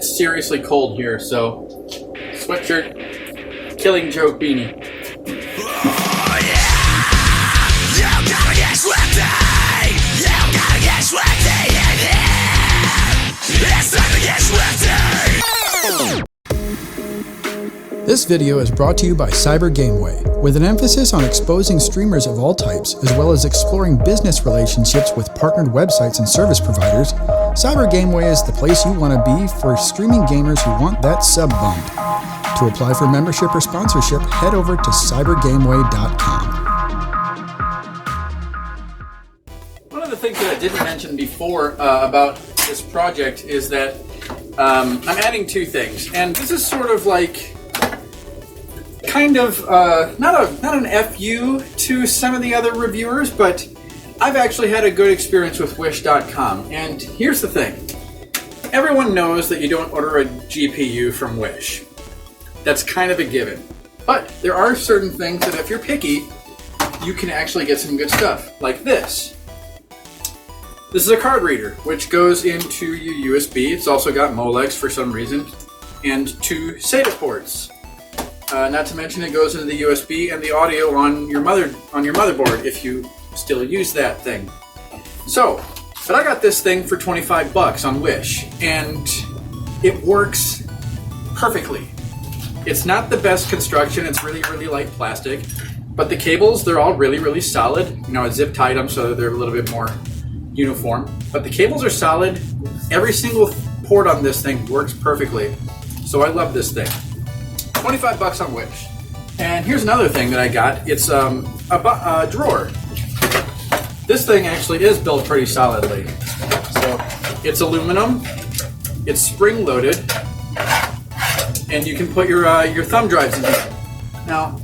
It's seriously cold here, so sweatshirt, killing joke beanie. Oh, yeah. You gotta get sweaty. You gotta get sweaty in here. It's time to get sweaty. This video is brought to you by CyberGameway, with an emphasis on exposing streamers of all types, as well as exploring business relationships with partnered websites and service providers. CyberGameway is the place you want to be for streaming gamers who want that sub bump. To apply for membership or sponsorship, head over to cybergameway.com. One of the things that I didn't mention before about this project is that I'm adding two things, and this is sort of like kind of not an FU to some of the other reviewers, but I've actually had a good experience with Wish.com. And here's the thing: everyone knows that you don't order a GPU from Wish. That's kind of a given. But there are certain things that if you're picky, you can actually get some good stuff, like this. This is a card reader, which goes into your USB. It's also got Molex for some reason, and two SATA ports. Not to mention it goes into the USB and the audio on your motherboard if you still use that thing. So, but I got this thing for 25 bucks on Wish, and it works perfectly. It's not the best construction. It's really, really light plastic, but the cables, they're all really, really solid. You know, I zip tied them so they're a little bit more uniform, but the cables are solid. Every single port on this thing works perfectly. So I love this thing. 25 bucks on Wish. And here's another thing that I got. It's a drawer. This thing actually is built pretty solidly. So it's aluminum, it's spring loaded, and you can put your thumb drives in here. Now,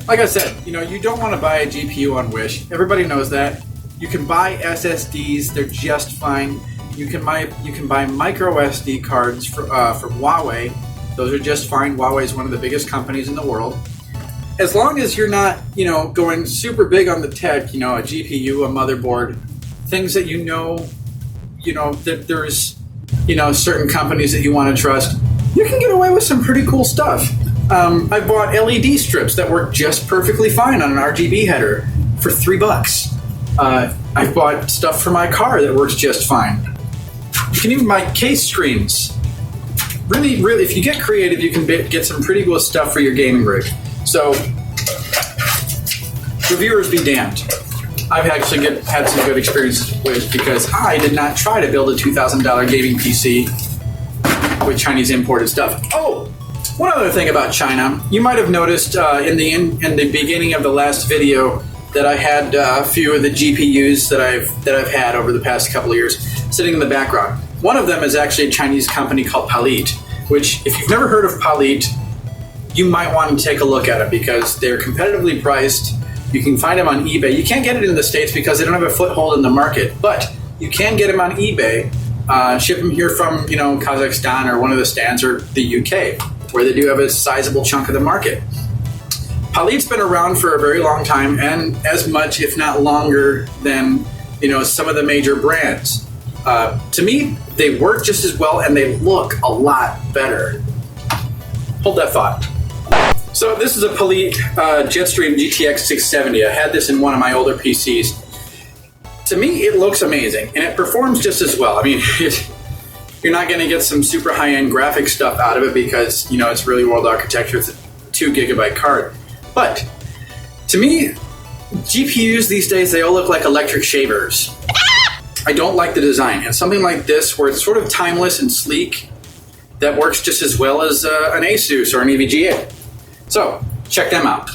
like I said, you know, you don't want to buy a GPU on Wish. Everybody knows that. You can buy SSDs, they're just fine. You can buy micro SD cards from Huawei. Those are just fine. Huawei is one of the biggest companies in the world. As long as you're not, you know, going super big on the tech, you know, a GPU, a motherboard, things that you know that there's, you know, certain companies that you want to trust, you can get away with some pretty cool stuff. I bought LED strips that work just perfectly fine on an RGB header for $3. I've bought stuff for my car that works just fine. You can even buy case screens. Really, really, if you get creative, you can get some pretty cool stuff for your gaming rig. So, reviewers be damned. I've actually had some good experiences with, because I did not try to build a $2,000 gaming PC with Chinese imported stuff. Oh, one other thing about China. You might have noticed in the beginning of the last video that I had a few of the GPUs that I've had over the past couple of years sitting in the background. One of them is actually a Chinese company called Palit, which, if you've never heard of Palit, you might want to take a look at it because they're competitively priced. You can find them on eBay. You can't get it in the States because they don't have a foothold in the market, but you can get them on eBay. Ship them here from, you know, Kazakhstan or one of the stands, or the UK, where they do have a sizable chunk of the market. Palit's been around for a very long time, and as much, if not longer, than, you know, some of the major brands. To me, they work just as well and they look a lot better. Hold that thought. So this is a Palit Jetstream GTX 670. I had this in one of my older PCs. To me, it looks amazing and it performs just as well. I mean, you're not going to get some super high-end graphic stuff out of it because, you know, it's really world architecture. It's a 2 GB card. But to me, GPUs these days, they all look like electric shavers. I don't like the design, and something like this, where it's sort of timeless and sleek, that works just as well as an Asus or an EVGA. So, check them out.